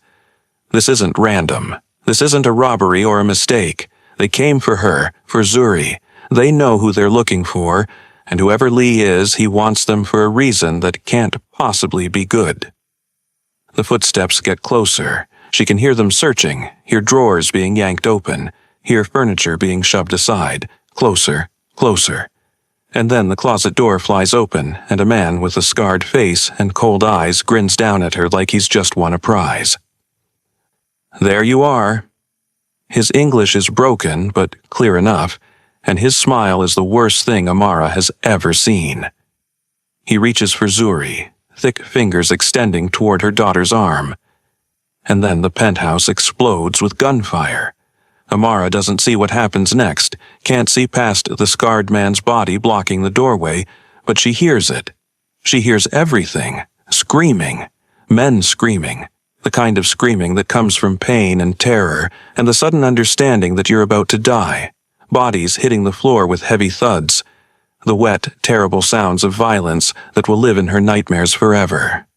This isn't random. This isn't a robbery or a mistake. They came for her, for Zuri. They know who they're looking for, and whoever Lee is, he wants them for a reason that can't possibly be good. The footsteps get closer. She can hear them searching, hear drawers being yanked open, hear furniture being shoved aside. Closer, closer. And then the closet door flies open, and a man with a scarred face and cold eyes grins down at her like he's just won a prize. There you are. His English is broken, but clear enough, and his smile is the worst thing Amara has ever seen. He reaches for Zuri, thick fingers extending toward her daughter's arm. And then the penthouse explodes with gunfire. Amara doesn't see what happens next, can't see past the scarred man's body blocking the doorway, but she hears it. She hears everything, screaming, men screaming, the kind of screaming that comes from pain and terror and the sudden understanding that you're about to die, bodies hitting the floor with heavy thuds, the wet, terrible sounds of violence that will live in her nightmares forever.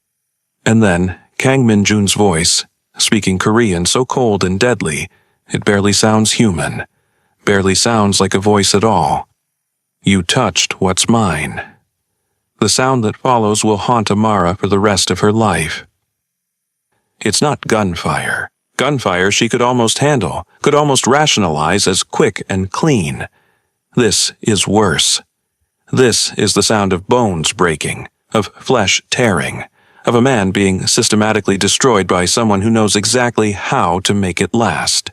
And then, Kang Min-jun's voice, speaking Korean so cold and deadly, it barely sounds human, barely sounds like a voice at all. "You touched what's mine." The sound that follows will haunt Amara for the rest of her life. It's not gunfire. Gunfire she could almost handle, could almost rationalize as quick and clean. This is worse. This is the sound of bones breaking, of flesh tearing, of a man being systematically destroyed by someone who knows exactly how to make it last,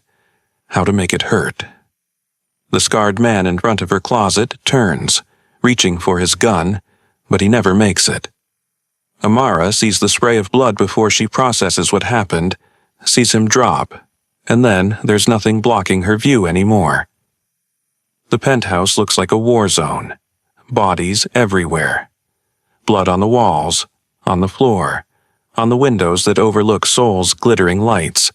how to make it hurt. The scarred man in front of her closet turns, reaching for his gun, but he never makes it. Amara sees the spray of blood before she processes what happened, sees him drop, and then there's nothing blocking her view anymore. The penthouse looks like a war zone. Bodies everywhere. Blood on the walls, on the floor, on the windows that overlook Seoul's glittering lights.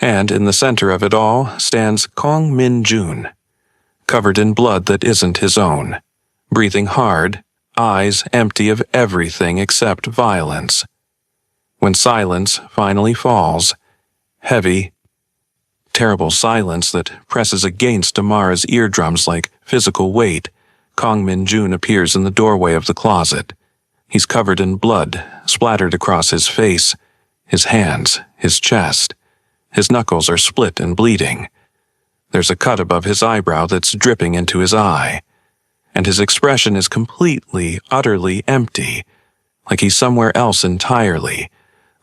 And in the center of it all stands Kang Min-jun, covered in blood that isn't his own, breathing hard, eyes empty of everything except violence. When silence finally falls, heavy, terrible silence that presses against Amara's eardrums like physical weight, Kang Min-jun appears in the doorway of the closet. He's covered in blood, splattered across his face, his hands, his chest. His knuckles are split and bleeding. There's a cut above his eyebrow that's dripping into his eye. And his expression is completely, utterly empty, like he's somewhere else entirely,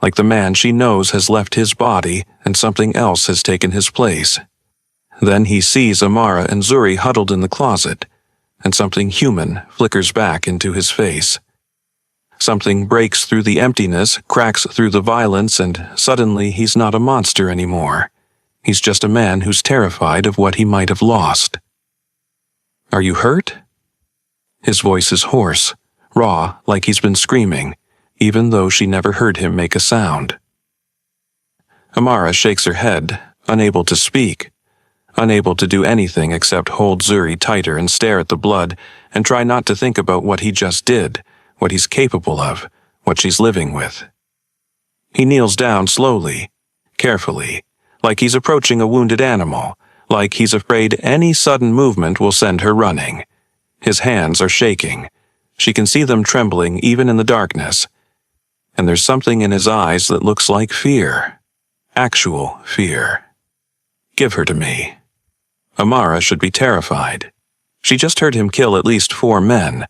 like the man she knows has left his body and something else has taken his place. Then he sees Amara and Zuri huddled in the closet, and something human flickers back into his face. Something breaks through the emptiness, cracks through the violence, and suddenly he's not a monster anymore. He's just a man who's terrified of what he might have lost. "Are you hurt?" His voice is hoarse, raw, like he's been screaming, even though she never heard him make a sound. Amara shakes her head, unable to speak, unable to do anything except hold Zuri tighter and stare at the blood and try not to think about what he just did, what he's capable of, what she's living with. He kneels down slowly, carefully, like he's approaching a wounded animal, like he's afraid any sudden movement will send her running. His hands are shaking. She can see them trembling even in the darkness. And there's something in his eyes that looks like fear. Actual fear. "Give her to me." Amara should be terrified. She just heard him kill at least 4 men.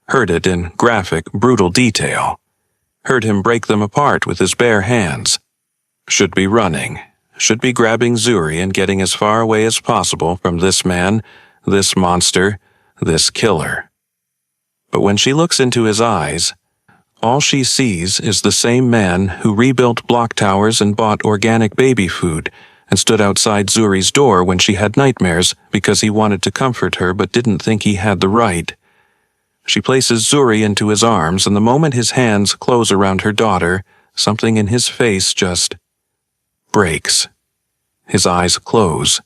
Heard it in graphic, brutal detail. Heard him break them apart with his bare hands. Should be running. Should be grabbing Zuri and getting as far away as possible from this man, this monster, this killer. But when she looks into his eyes, all she sees is the same man who rebuilt block towers and bought organic baby food and stood outside Zuri's door when she had nightmares because he wanted to comfort her but didn't think he had the right. She places Zuri into his arms, and the moment his hands close around her daughter, something in his face just breaks. His eyes close.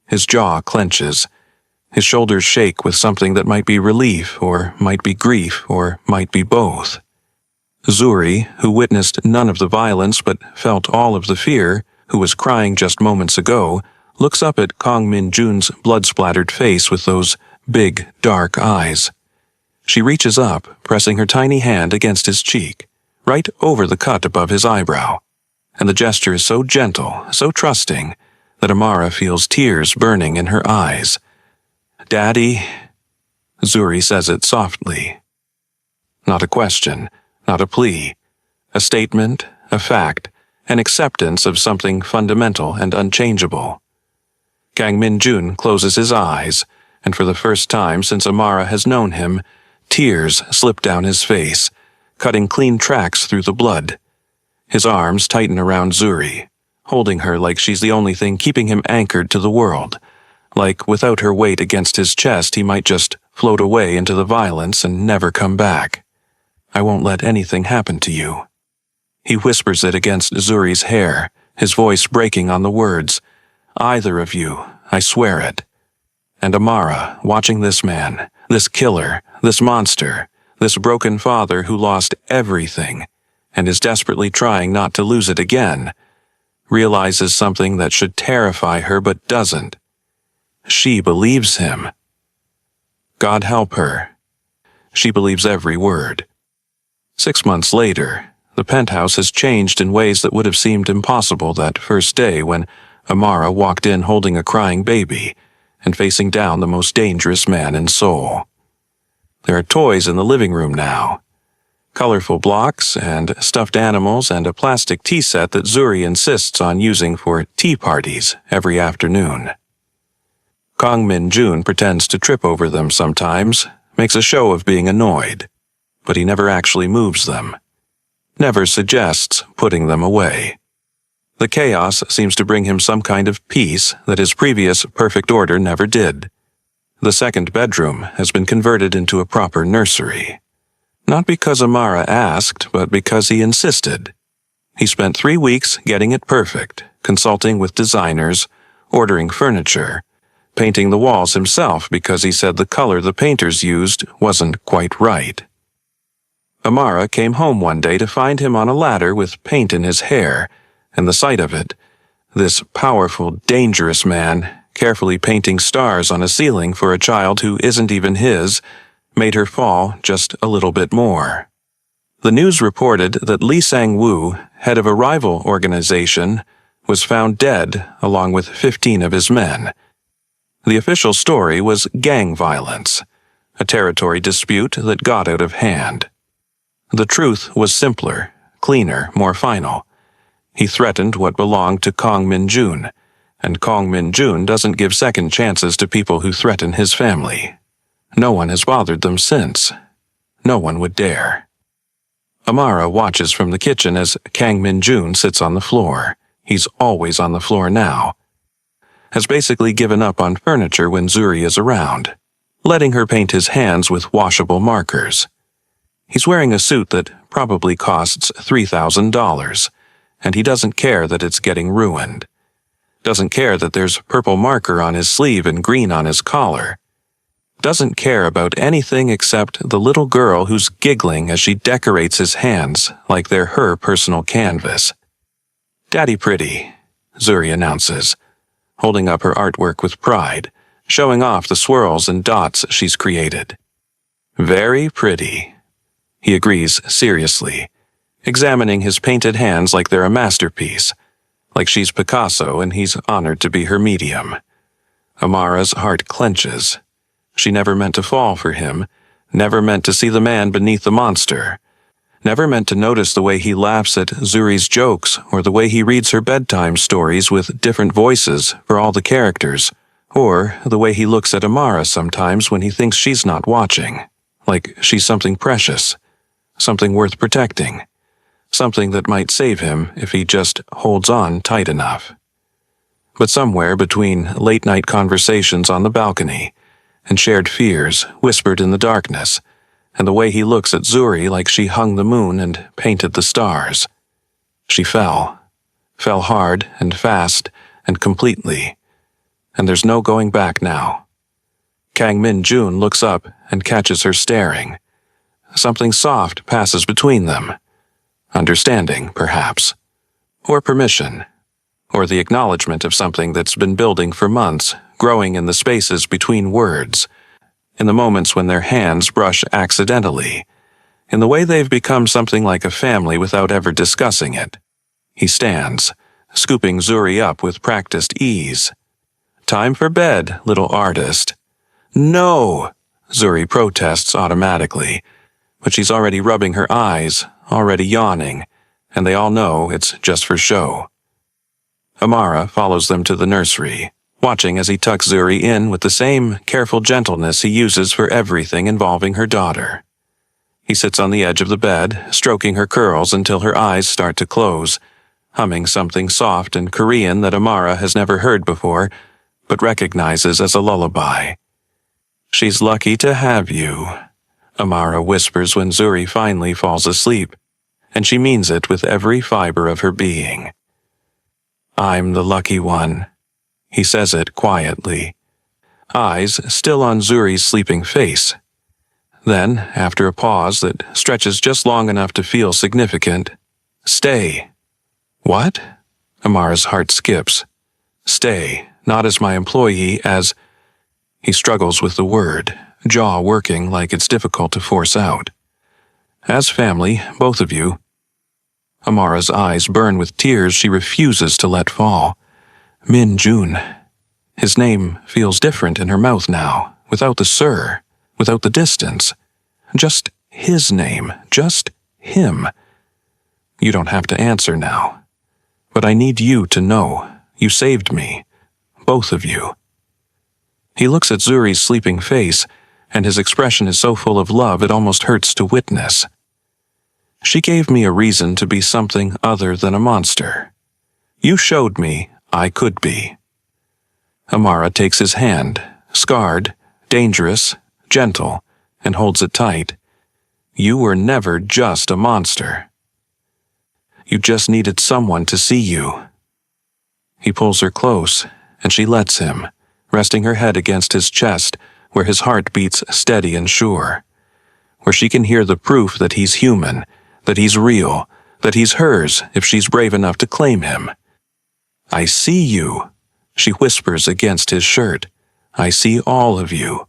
His jaw clenches. His shoulders shake with something that might be relief, or might be grief, or might be both. Zuri, who witnessed none of the violence but felt all of the fear, who was crying just moments ago, looks up at Kang Min-jun's blood-splattered face with those big, dark eyes. She reaches up, pressing her tiny hand against his cheek, right over the cut above his eyebrow. And the gesture is so gentle, so trusting, that Amara feels tears burning in her eyes. "Daddy," Zuri says it softly. Not a question, not a plea. A statement, a fact, an acceptance of something fundamental and unchangeable. Kang Min-jun closes his eyes, and for the first time since Amara has known him, tears slip down his face, cutting clean tracks through the blood. His arms tighten around Zuri, holding her like she's the only thing keeping him anchored to the world, like without her weight against his chest he might just float away into the violence and never come back. "I won't let anything happen to you." He whispers it against Zuri's hair, his voice breaking on the words, "Either of you, I swear it." And Amara, watching this man, This killer, this monster, this broken father who lost everything and is desperately trying not to lose it again, realizes something that should terrify her but doesn't. She believes him. God help her. She believes every word. 6 months later, the penthouse has changed in ways that would have seemed impossible that first day when Amara walked in holding a crying baby and facing down the most dangerous man in Seoul. There are toys in the living room now. Colorful blocks and stuffed animals and a plastic tea set that Zuri insists on using for tea parties every afternoon. Kang Min-jun pretends to trip over them sometimes, makes a show of being annoyed, but he never actually moves them. Never suggests putting them away. The chaos seems to bring him some kind of peace that his previous perfect order never did. The second bedroom has been converted into a proper nursery. Not because Amara asked, but because he insisted. He spent 3 weeks getting it perfect, consulting with designers, ordering furniture, painting the walls himself because he said the color the painters used wasn't quite right. Amara came home one day to find him on a ladder with paint in his hair, and the sight of it, this powerful, dangerous man, carefully painting stars on a ceiling for a child who isn't even his, made her fall just a little bit more. The news reported that Lee Sang-woo, head of a rival organization, was found dead along with 15 of his men. The official story was gang violence, a territory dispute that got out of hand. The truth was simpler, cleaner, more final. He threatened what belonged to Kang Min-jun, and Kang Min-jun doesn't give second chances to people who threaten his family. No one has bothered them since. No one would dare. Amara watches from the kitchen as Kang Min-jun sits on the floor. He's always on the floor now. Has basically given up on furniture when Zuri is around, letting her paint his hands with washable markers. He's wearing a suit that probably costs $3,000, and he doesn't care that it's getting ruined. Doesn't care that there's purple marker on his sleeve and green on his collar. Doesn't care about anything except the little girl who's giggling as she decorates his hands like they're her personal canvas. "Daddy pretty," Zuri announces, holding up her artwork with pride, showing off the swirls and dots she's created. "Very pretty," he agrees seriously, examining his painted hands like they're a masterpiece, like she's Picasso and he's honored to be her medium. Amara's heart clenches. She never meant to fall for him, never meant to see the man beneath the monster, never meant to notice the way he laughs at Zuri's jokes or the way he reads her bedtime stories with different voices for all the characters, or the way he looks at Amara sometimes when he thinks she's not watching, like she's something precious, something worth protecting, something that might save him if he just holds on tight enough. But somewhere between late-night conversations on the balcony and shared fears whispered in the darkness, and the way he looks at Zuri like she hung the moon and painted the stars, she fell hard and fast and completely, and there's no going back now. Kang Min-jun looks up and catches her staring. Something soft passes between them. Understanding, perhaps. Or permission. Or the acknowledgement of something that's been building for months, growing in the spaces between words, in the moments when their hands brush accidentally, in the way they've become something like a family without ever discussing it. He stands, scooping Zuri up with practiced ease. "Time for bed, little artist." "No!" Zuri protests automatically, but she's already rubbing her eyes, already yawning, and they all know it's just for show. Amara follows them to the nursery, watching as he tucks Zuri in with the same careful gentleness he uses for everything involving her daughter. He sits on the edge of the bed, stroking her curls until her eyes start to close, humming something soft and Korean that Amara has never heard before, but recognizes as a lullaby. "She's lucky to have you," Amara whispers when Zuri finally falls asleep, and she means it with every fiber of her being. "I'm the lucky one." He says it quietly. eyes still on Zuri's sleeping face. Then, after a pause that stretches just long enough to feel significant, "Stay." "What?" Amara's heart skips. "Stay, not as my employee, as—" He struggles with the word, jaw working like it's difficult to force out. "As family, both of you." Amara's eyes burn with tears she refuses to let fall. Min-Jun. His name feels different in her mouth now, without the sir, without the distance. Just his name, just him. "You don't have to answer now. But I need you to know. You saved me. Both of you." He looks at Zuri's sleeping face, and his expression is so full of love it almost hurts to witness. "She gave me a reason to be something other than a monster. You showed me I could be." Amara takes his hand, scarred, dangerous, gentle, and holds it tight. "You were never just a monster. You just needed someone to see you." He pulls her close, and she lets him, resting her head against his chest where his heart beats steady and sure, where she can hear the proof that he's human, that he's real, that he's hers if she's brave enough to claim him. "I see you," she whispers against his shirt. "I see all of you."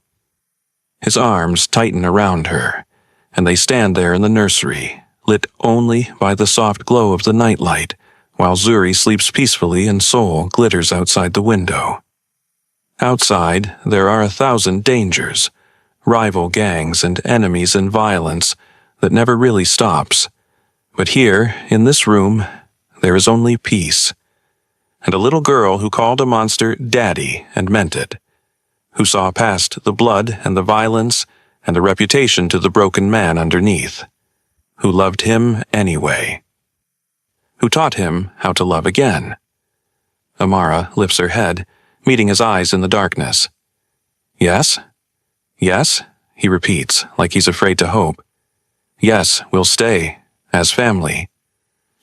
His arms tighten around her, and they stand there in the nursery, lit only by the soft glow of the nightlight, while Zuri sleeps peacefully and Sol glitters outside the window. Outside, there are 1,000 dangers, rival gangs and enemies and violence that never really stops. But here, in this room, there is only peace. And a little girl who called a monster Daddy and meant it, who saw past the blood and the violence and the reputation to the broken man underneath, who loved him anyway, who taught him how to love again. Amara lifts her head, meeting his eyes in the darkness. "Yes? Yes?" he repeats, like he's afraid to hope. "Yes, we'll stay, as family."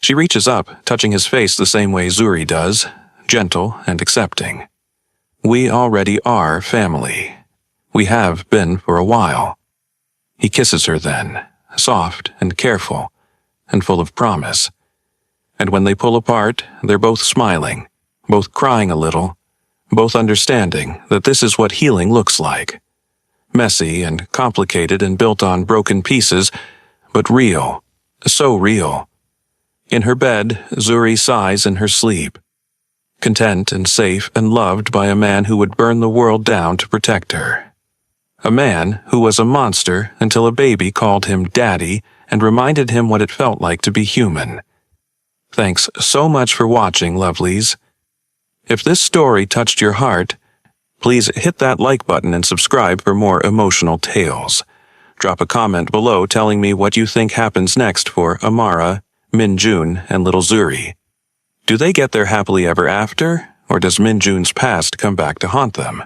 She reaches up, touching his face the same way Zuri does, gentle and accepting. "We already are family. We have been for a while." He kisses her then, soft and careful, and full of promise. And when they pull apart, they're both smiling, both crying a little, both understanding that this is what healing looks like. Messy and complicated and built on broken pieces, but real, so real. In her bed, Zuri sighs in her sleep, content and safe and loved by a man who would burn the world down to protect her. A man who was a monster until a baby called him Daddy and reminded him what it felt like to be human. Thanks so much for watching, lovelies. If this story touched your heart, please hit that like button and subscribe for more emotional tales. Drop a comment below telling me what you think happens next for Amara, Min-Jun, and little Zuri. Do they get their happily ever after, or does Min-Jun's past come back to haunt them?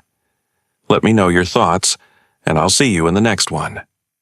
Let me know your thoughts, and I'll see you in the next one.